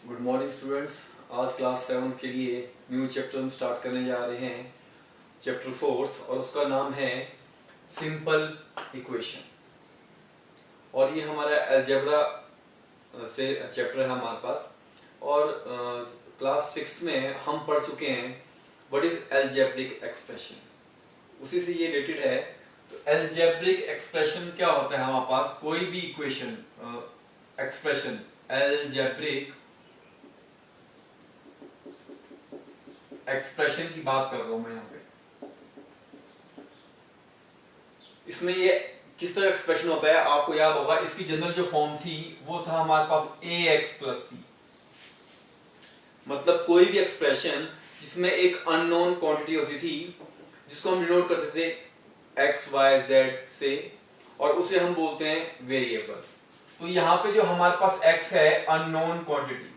Good morning students. आज class 7 के लिए न्यू चैप्टर हम स्टार्ट करने जा रहे हैं, चैप्टर 4 और उसका नाम है सिंपल इक्वेशन। और ये हमारा अलजेब्रा से चैप्टर है हमारे पास। और क्लास 6 में हम पढ़ चुके हैं व्हाट इज अलजेब्रिक एक्सप्रेशन, उसी से ये रिलेटेड है। तो अलजेब्रिक एक्सप्रेशन क्या होता है? हमारे पास कोई भी इक्वेशन एक्सप्रेशन अलजेब्रिक एक्सप्रेशन की बात कर रहा हूं मैं यहाँ पे। इसमें ये किस तरह एक्सप्रेशन होता है आपको याद होगा। इसकी जनरल जो फॉर्म थी वो था हमारे पास ax प्लस b। मतलब कोई भी एक्सप्रेशन जिसमें एक अननोन क्वांटिटी होती थी जिसको हम डिनोट करते थे x y z से, और उसे हम बोलते हैं वेरिएबल। तो यहाँ पे जो हमारे पास x है अननोन क्वांटिटी,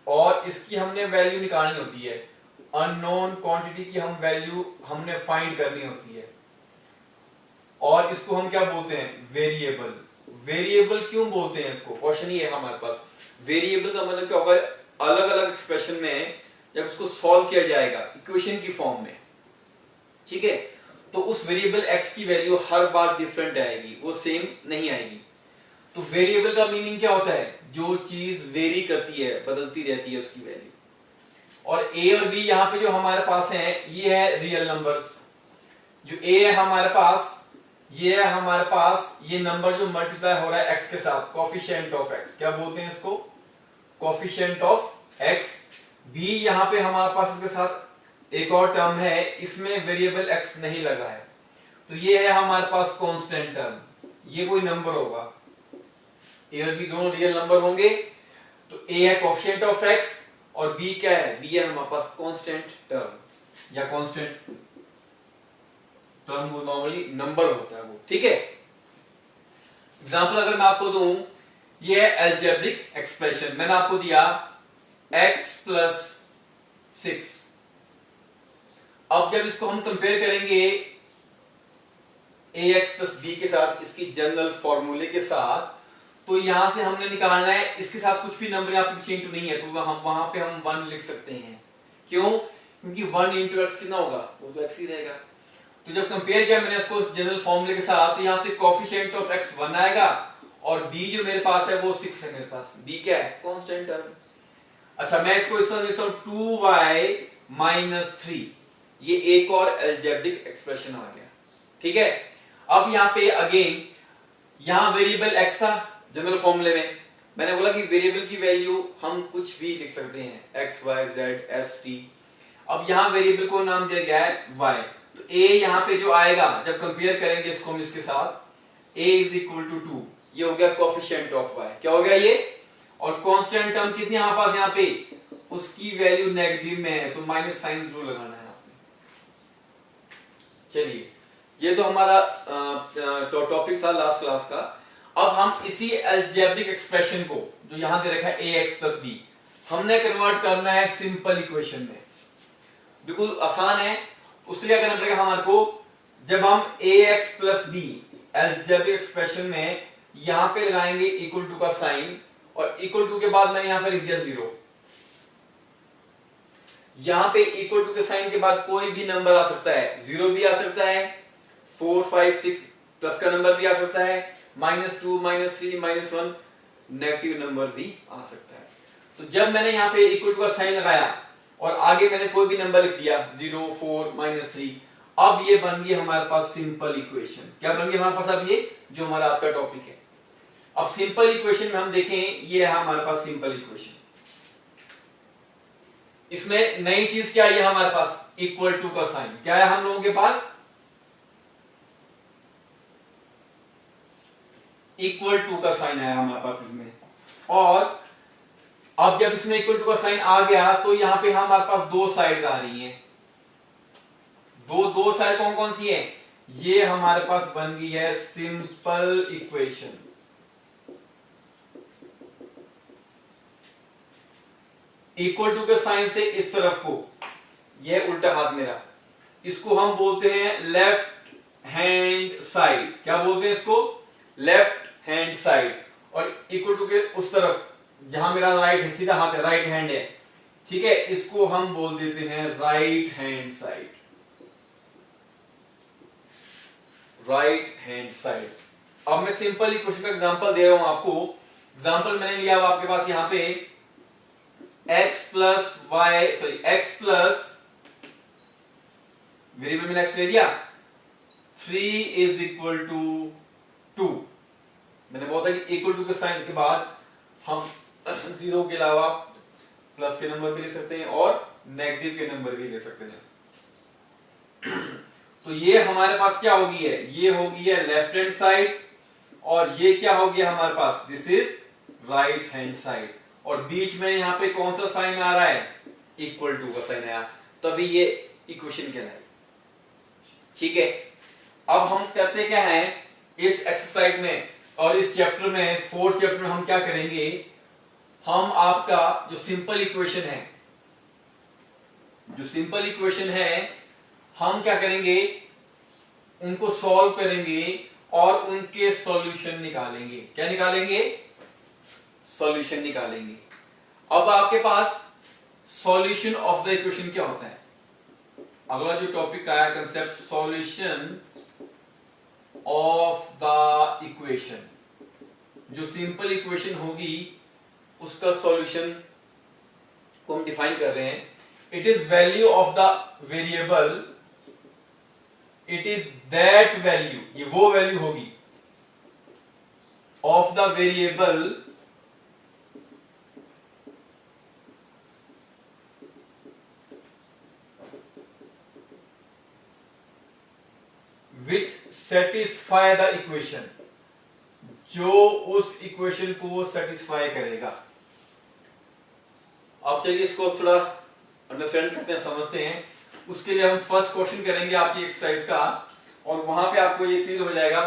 और इसकी हमने वैल्यू निकालनी होती है। अननोन क्वांटिटी की हम वैल्यू हमने फाइंड करनी होती है, और इसको हम क्या बोलते हैं? वेरिएबल। वेरिएबल क्यों बोलते हैं इसको? क्वेश्चन ये है हमारे पास। वेरिएबल का मतलब क्या होगा? अलग अलग एक्सप्रेशन में जब उसको सॉल्व किया जाएगा इक्वेशन की फॉर्म में, ठीक है, तो उस वेरिएबल x की वैल्यू हर बार डिफरेंट आएगी, वो सेम नहीं आएगी। तो वेरिएबल का मीनिंग क्या होता है? जो चीज वेरी करती है, बदलती रहती है उसकी वैल्यू। और a और b यहाँ पे जो हमारे पास है ये है रियल नंबर्स। जो a है हमारे पास, ये है हमारे पास ये नंबर जो मल्टीप्लाई हो रहा है x के साथ, कोफिशिएंट ऑफ x, क्या बोलते हैं इसको? Coefficient of x। b यहाँ पे हमारे पास इसके साथ एक और टर्म है, इसमें वेरिएबल x नहीं लगा है, तो ये है हमारे पास कांस्टेंट टर्म। ये कोई नंबर होगा, a और b दोनों रियल नंबर होंगे। तो a है कोफिशिएंट ऑफ x और b क्या है? b है हमारे पास कांस्टेंट टर्म, या कांस्टेंट टर्म वो नॉर्मली नंबर होता है वो, ठीक है। एग्जांपल अगर मैं आपको दूं, ये है अलजेब्रिक एक्सप्रेशन। मैंने आपको दिया x प्लस 6। अब जब इसको हम कंपेयर करेंगे ax प्लस b के साथ, इसकी जनरल फॉर्मूले के साथ, तो यहां से हमने निकालना है इसके साथ कुछ भी नंबर यहाँ पे पीछे इंटू नहीं है, तो हम वहां पे हम 1 लिख सकते हैं। क्यों? क्योंकि 1 इंटू एक्स कितना होगा? वो तो x ही रहेगा। तो जब कंपेयर किया मैंने इसको जनरल फॉर्मूले के साथ, तो यहां से कोफिशिएंट ऑफ x 1 आएगा, और b जो मेरे पास है वो 6 है मेरे पास। b क्या है? Constant term. अच्छा, मैं इसको इस तरह लिखता हूं 2y माइनस 3। ये एक और अलजेब्रिक एक्सप्रेशन आ गया, ठीक है। अब यहाँ पे अगेन यहां वेरिएबल x था जनरल फॉर्मूले में। मैंने बोला कि वेरिएबल की वैल्यू हम कुछ भी लिख सकते हैं, x y z s t। अब यहां वेरिएबल को नाम दिया गया है y। तो a यहां पे जो आएगा जब कंपेयर करेंगे इसको हम इसके साथ, a इज इक्वल टू 2, ये हो गया कोफिशिएंट ऑफ y। क्या हो गया ये? और कांस्टेंट टर्म कितनी हमारे पास यहाँ पे? उसकी वैल्यू नेगेटिव में है, तो माइनस साइन जरूर लगाना है आपने। चलिए, ये तो हमारा टॉपिक था लास्ट क्लास का। अब हम इसी अलजेब्रिक एक्सप्रेशन को जो यहां दे रखा है ax प्लस b, हमने कन्वर्ट करना है सिंपल इक्वेशन में। बिल्कुल आसान है। उसके लिए क्या करना पड़ेगा हमारे को? जब हम ax plus b algebraic expression में यहां पे लगाएंगे इक्वल टू का साइन, और इक्वल टू के बाद मैंने यहां पे लिख दिया 0। यहां पे इक्वल टू के साइन के बाद कोई भी नंबर आ सकता है, 0 भी आ सकता है, 4 5 6 प्लस का नंबर भी आ सकता है, -2 -3 -1 नेगेटिव नंबर भी आ सकता है। तो जब मैंने यहाँ पे इक्वल टू का साइन लगाया और आगे मैंने कोई भी नंबर लिख दिया 0 4 -3, अब ये बन गई हमारे पास सिंपल इक्वेशन। क्या बन गई हमारे पास? अब ये जो हमारा आज का टॉपिक है। अब सिंपल इक्वेशन में हम देखें, ये है हमारे पास सिंपल इक्वेशन। इसमें नई चीज क्या है हमारे पास? इक्वल टू का साइन। क्या है हम लोगों के पास? इक्वल टू का साइन आया हमारे पास इसमें। और अब जब इसमें इक्वल टू का साइन आ गया, तो यहां पे हमारे पास दो साइड्स आ रही हैं। दो साइड कौन कौन सी है? ये हमारे पास बन गई है सिंपल इक्वेशन। इक्वल टू के साइन से इस तरफ को, यह उल्टा हाथ मेरा, इसको हम बोलते हैं लेफ्ट हैंड साइड। क्या बोलते हैं इसको? Left hand side. और इक्वल टू के उस तरफ जहां मेरा राइट है, सीधा हाथ है, राइट हैंड है, ठीक है, इसको हम बोल देते हैं right hand side, right hand side. अब मैं सिंपल इक्वेशन का एग्जांपल दे रहा हूं आपको। एग्जांपल मैंने लिया हुआ आपके पास यहां पे x plus Y, sorry x plus, variable मैंने x ले लिया, 3 इज इक्वल टू 2। मैंने बोला था कि इक्वल टू के साइन के बाद हम जीरो के अलावा प्लस के नंबर भी ले सकते हैं और नेगेटिव के नंबर भी ले सकते हैं। तो ये हमारे पास क्या होगी है, ये होगी है लेफ्ट हैंड साइड, और ये क्या हो गया हमारे पास, this is right hand side, और बीच में यहाँ पे कौन सा साइन आ रहा है, इक्वल टू का साइन आया, तभी ये इक्वेशन कहलाई। ठीक है, अब हम करते क्या है इस एक्सरसाइज में और इस चैप्टर में, फोर्थ चैप्टर में हम क्या करेंगे, हम आपका जो सिंपल इक्वेशन है, जो सिंपल इक्वेशन है, हम क्या करेंगे, उनको सॉल्व करेंगे और उनके सॉल्यूशन निकालेंगे। क्या निकालेंगे, सॉल्यूशन निकालेंगे। अब आपके पास सॉल्यूशन ऑफ द इक्वेशन क्या होता है, अगला जो टॉपिक आया concept, solution of the equation. जो सिंपल इक्वेशन होगी उसका सॉल्यूशन को हम डिफाइन कर रहे हैं। It is value of the variable, it is that value, ये वो वैल्यू होगी of the variable which satisfy the equation, जो उस इक्वेशन को सेटिस्फाई करेगा। अब चलिए इसको थोड़ा अंडरस्टैंड करते हैं, समझते हैं। उसके लिए हम फर्स्ट क्वेश्चन करेंगे आपकी एक्सरसाइज का, और वहां पे आपको ये क्लियर हो जाएगा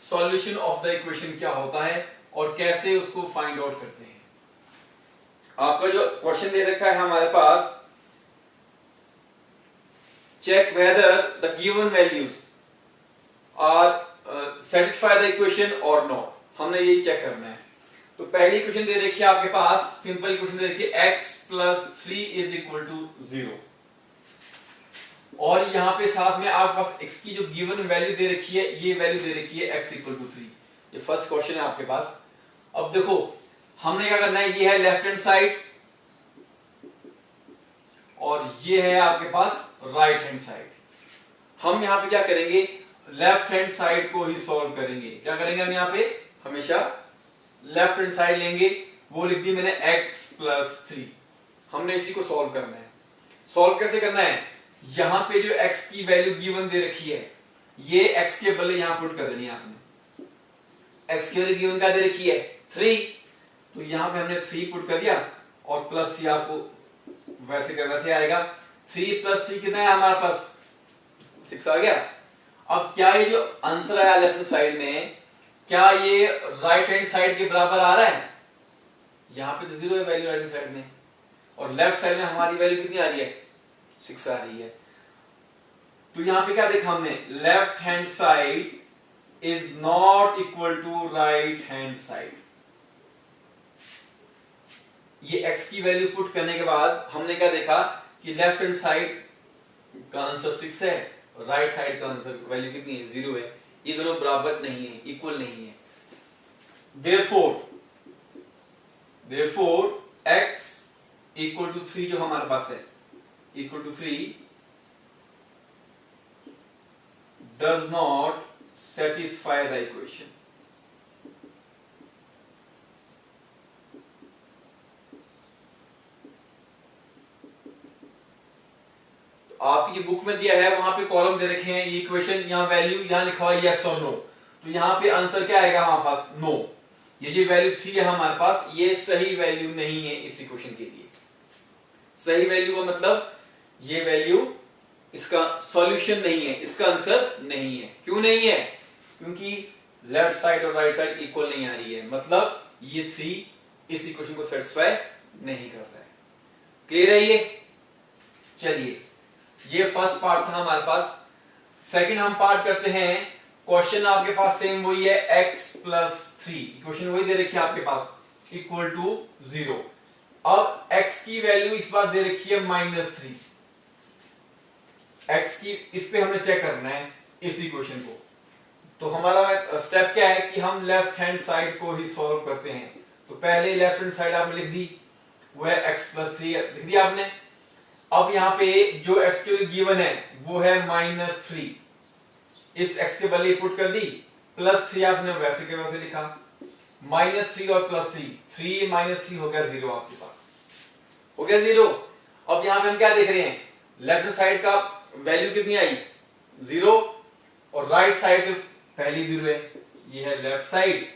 सॉल्यूशन ऑफ द इक्वेशन क्या होता है और कैसे उसको फाइंड आउट करते हैं। आपका जो क्वेश्चन दे रखा है हमारे पास, check whether the given values are satisfy the equation और नॉट, हमने यही चेक करना है। तो पहली इक्वेशन दे रखी है आपके पास, सिंपल इक्वेशन दे रखी है x plus 3 is equal to 0, और यहां पे साथ में आपके पास x की जो गिवन वैल्यू दे रखी है, ये वैल्यू दे रखी है x इक्वल टू 3। ये फर्स्ट क्वेश्चन है आपके पास। अब देखो हमने क्या करना है, ये है लेफ्ट हैंड साइड और ये है आपके पास राइट हैंड साइड। हम यहां पे क्या करेंगे, लेफ्ट हैंड साइड को ही सॉल्व करेंगे। क्या करेंगे हम यहां पे, हमेशा लेफ्ट हैंड साइड लेंगे, वो लिख दी मैंने x प्लस 3, हमने इसी को सॉल्व करना है। सॉल्व कैसे करना है, यहां पे जो x की वैल्यू गिवन दे रखी है, ये x के बदले यहां पुट कर देनी है आपने। x की वैल्यू गिवन क्या दे रखी है, 3, तो यहां पे हमने 3 पुट कर दिया, और प्लस 3 आपको वैसे का वैसे आएगा। 3 प्लस 3 कितना है हमारे पास, 6 आ गया। अब क्या ये जो आंसर आया लेफ्ट साइड में, क्या ये राइट हैंड साइड के बराबर आ रहा है, यहां पे तो 0 है वैल्यू राइट हैंड साइड में, और लेफ्ट साइड में हमारी वैल्यू कितनी आ रही है, 6 आ रही है। तो यहां पे क्या देखा हमने, left hand side is not equal to right hand side. ये x की वैल्यू पुट करने के बाद हमने क्या देखा कि लेफ्ट हैंड साइड का आंसर 6 है, राइट साइड का आंसर वैल्यू कितनी है, 0 है। ये दोनों बराबर नहीं है, इक्वल नहीं है। therefore x इक्वल टू 3 जो हमारे पास है, equal to 3 does not satisfy the equation। आपकी जो बुक में दिया है वहां पे कॉलम दे रखे हैं, ये इक्वेशन, यहाँ वैल्यू, यहाँ लिखा हुआ है यस और नो, तो यहाँ पे आंसर क्या आएगा हमारे पास, नो। ये जो वैल्यू 3 है हमारे पास, ये सही वैल्यू नहीं है इस इक्वेशन के लिए। सही वैल्यू का मतलब ये वैल्यू इसका सॉल्यूशन नहीं है, इसका आंसर नहीं है। क्यों नहीं है, क्योंकि लेफ्ट साइड और राइट साइड इक्वल नहीं आ रही है, मतलब ये 3 इस इक्वेशन को सेटिस्फाई नहीं कर रहा है। क्लियर है ये। चलिए ये फर्स्ट पार्ट था हमारे पास। सेकंड हम पार्ट करते हैं, क्वेश्चन आपके पास सेम वही है, x प्लस 3, इक्वेशन वही दे रखी है आपके पास, इक्वल टू 0। अब x की वैल्यू इस बार दे रखी है -3। x की इस पे हमें चेक करना है इस इक्वेशन को। तो हमारा स्टेप क्या है कि हम लेफ्ट हैंड साइड को ही सॉल्व करते हैं। तो पहले लेफ्ट हैंड साइड आपने लिख दी, वो है x+3 लिख दिया आपने। अब यहाँ पे जो x की गिवन है वो है -3, इस x के बदले पुट कर दी, +3 आपने वैसे के वैसे लिखा, -3 और +3, 3 -3 हो गया 0, आपके पास हो गया 0। अब यहाँ पे हम क्या देख रहे हैं, लेफ्ट हैंड साइड का वैल्यू कितनी आई 0, और राइट साइड पहली 0 है, ये है लेफ्ट साइड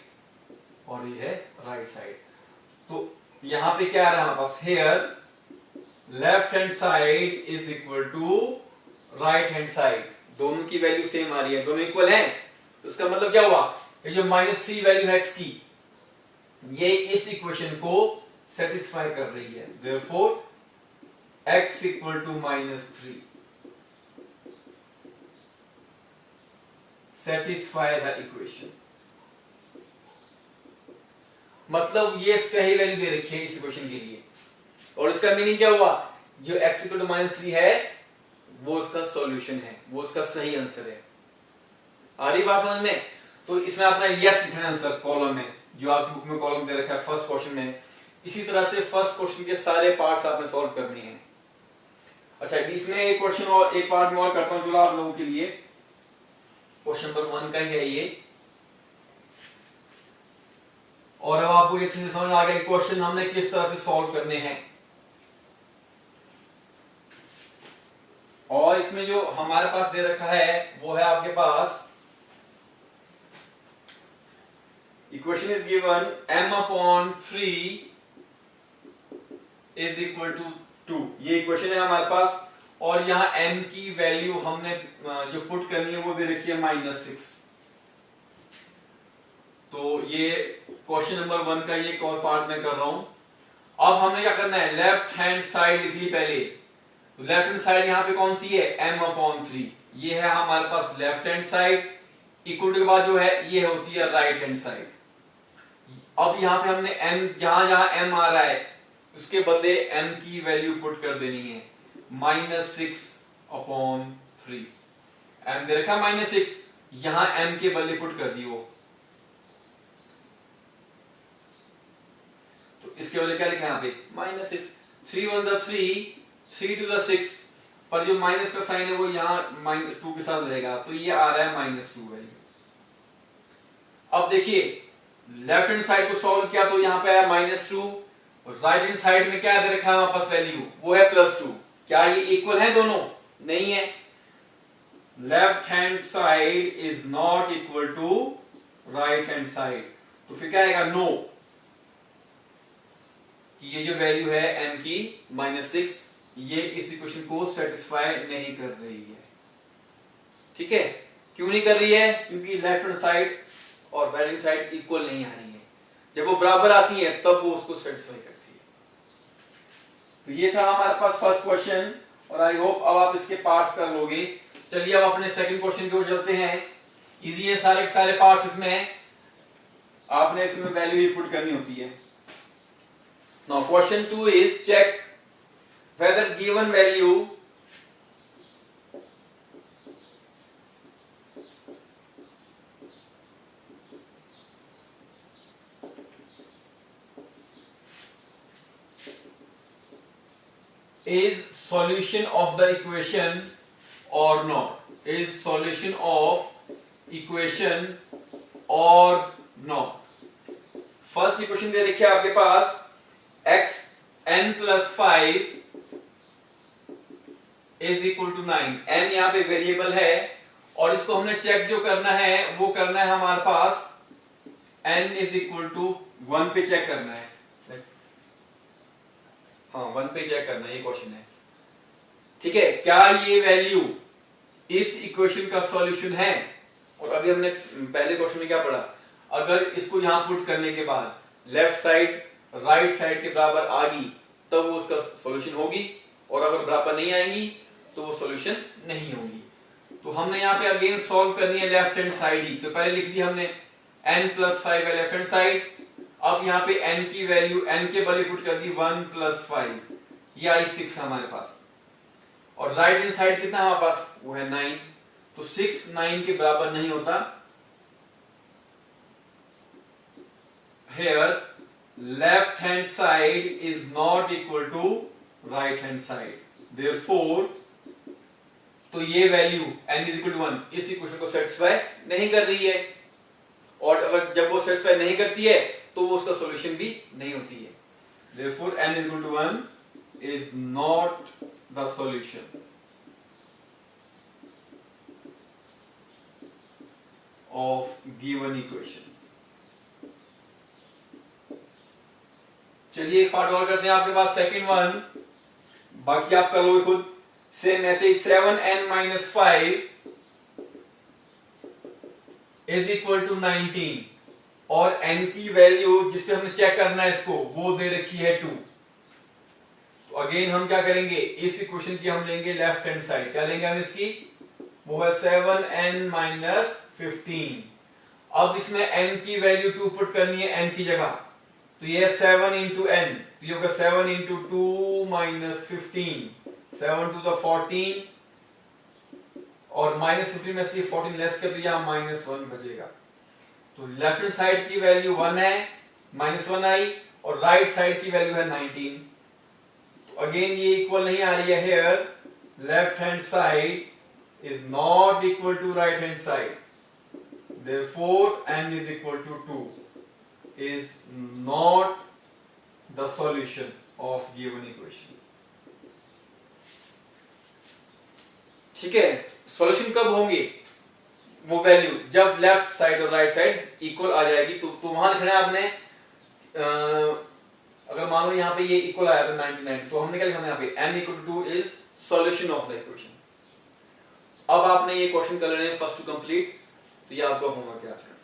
और ये है राइट साइड। तो यहां पे क्या आ रहा है हमारे पास, here left hand side is equal to right hand side, दोनों की वैल्यू सेम आ रही है, दोनों इक्वल हैं। तो इसका मतलब क्या हुआ, ये जो -3 वैल्यू है x की, ये इस इक्वेशन को सेटिस्फाई कर रही है। Therefore x equal to -3 satisfy the equation. मतलब ये सही वैल्यू दे रखी है इस इक्वेशन के लिए, और इसका मीनिंग क्या हुआ, जो x इक्वल टू -3 है वो उसका सॉल्यूशन है, वो उसका सही आंसर है। आ रही बात समझ में? तो इसमें अपना यस लिखना आंसर कॉलम में, जो आपकी बुक में कॉलम दे रखा है फर्स्ट क्वेश्चन में। इसी तरह से फर्स्ट क्वेश्चन के सारे पार्ट्स आपने सॉल्व करने हैं। अच्छा, इसमें एक क्वेश्चन और एक पार्ट में और करता हूं, चलो आप लोगों के लिए। क्वेश्चन नंबर 1 का ही है ये, और अब आपको ये अच्छे से समझ आ गया क्वेश्चन हमने किस तरह से सॉल्व करने हैं। और इसमें जो हमारे पास दे रखा है वो है आपके पास, equation is given m/3 is equal to 2, ये इक्वेशन है हमारे पास। और यहां m की वैल्यू हमने जो पुट करनी है वो दे रखी है -6। तो ये क्वेश्चन नंबर 1 का ये एक और पार्ट में कर रहा हूं। अब हमने क्या करना है, लेफ्ट हैंड साइड लिख ली पहले। लेफ्ट हैंड साइड यहां पे कौन सी है, m/3, ये है हमारे पास left hand side. Equal to के बाद जो है ये होती है राइट हैंड साइड। अब यहां पे हमने m, जहां जहां m आ रहा है उसके बदले m की वैल्यू पुट कर देनी है, -6/3। m दे रखा -6, यहां m के बदले पुट कर दी वो। तो इसके बदले क्या लिखा है यहां पे, -6। 3 1 3, 3 2 6, पर जो माइनस का साइन है वो यहां -2 के साथ रहेगा, तो ये आ रहा है -2 वैल्यू। अब देखिए लेफ्ट हैंड साइड को सॉल्व किया तो यहां पे आया -2, और राइट हैंड साइड में क्या दे रखा है हमारे पास वैल्यू, वो है +2। क्या ये इक्वल है दोनों, नहीं है। Left hand side is not equal to right hand side, तो फिर क्या आएगा, नो, कि ये जो वैल्यू है m की -6, ये इस इक्वेशन को सेटिस्फाई नहीं कर रही है। ठीक है, क्यों नहीं कर रही है, क्योंकि लेफ्ट हैंड साइड और राइट हैंड साइड इक्वल नहीं आ रही है। जब वो बराबर आती है तब वो उसको सेटिस्फाई करती है। तो ये था हमारे पास फर्स्ट क्वेश्चन, और आई होप अब आप इसके पार्ट्स कर लोगे। चलिए अब अपने सेकंड क्वेश्चन की ओर चलते हैं। इजी है, सारे के सारे पार्ट्स इसमें, आपने इसमें वैल्यू ही पुट करनी होती है। Now question 2 is check whether given value is solution of the equation or not, is solution of equation or not। First equation दे रखी है आपके पास, x n+5 is equal to 9। n यहां पे वेरिएबल है, और इसको हमने चेक जो करना है वो करना है हमारे पास n इज इक्वल टू 1 पे चेक करना है। हाँ, 1 पे चेक करना है, ये क्वेश्चन है। ठीक है, क्या ये वैल्यू इस इक्वेशन का सॉल्यूशन है? और अभी हमने पहले क्वेश्चन में क्या पढ़ा, अगर इसको यहां पुट करने के बाद लेफ्ट साइड राइट साइड के बराबर आ गई तब वो उसका सॉल्यूशन होगी, और अगर बराबर नहीं आएंगी तो वो सॉल्यूशन नहीं होगी। तो हमने यहाँ पे अगेन सॉल्व करनी है लेफ्ट हैंड साइड ही, तो पहले लिख दिया हमने n+5 है लेफ्ट हैंड साइड। अब यहाँ पे n की वैल्यू n के वैल्यू पुट कर दी 1 + 5, ये आई 6 हमारे पास, और राइट हैंड साइड कितना हमारे पास, वो है 9, तो 6 9 के बराबर नहीं होता। Here left hand side is not equal to right hand side, therefore तो ये value n is equal to 1 इस इक्वेशन को सेटिस्फाई नहीं कर रही है, और अगर जब वो सेटिस्फाई नहीं करती है तो वो उसका सॉल्यूशन भी नहीं होती है। Therefore n is equal to 1 is not the solution of given equation। चलिए एक पार्ट और करते हैं आपके पास सेकंड वन, बाकी आप कर लोगे खुद। सेम ऐसे 7n - 5 इज इक्वल टू 19, और n की वैल्यू जिस पे हमने चेक करना है इसको, वो दे रखी है 2। तो अगेन हम क्या करेंगे, इस इक्वेशन की हम लेंगे लेफ्ट हैंड साइड, क्या लेंगे हम इसकी, वो है 7n - 15। अब इसमें n की वैल्यू 2 पुट करनी है n की जगह, तो ये 7 × n, तो ये होगा 7 × 2 - 15, 7 × 2 = 14, और -15 में से 14 लेस कर तो यहाँ -1 बचेगा। तो लेफ्ट हैंड साइड की वैल्यू 1 है, -1 आई, और राइट साइड की वैल्यू है 19। तो अगेन ये इक्वल नहीं आ रही है, here left hand side is not equal to right hand side, therefore n is equal to 2 is not the solution of given equation। ठीक है, सॉल्यूशन कब होंगे वो वैल्यू, जब लेफ्ट साइड और राइट साइड इक्वल आ जाएगी। तो वहां लिखना है आपने, अगर मान लो यहाँ पे ये इक्वल आया था 99, तो हमने क्या लिखना है यहाँ पे, n = 2 is solution of the equation. अब आपने ये क्वेश्चन कर लेने फर्स्ट टू कंप्लीट, तो ये आपका होमवर्क है आज का।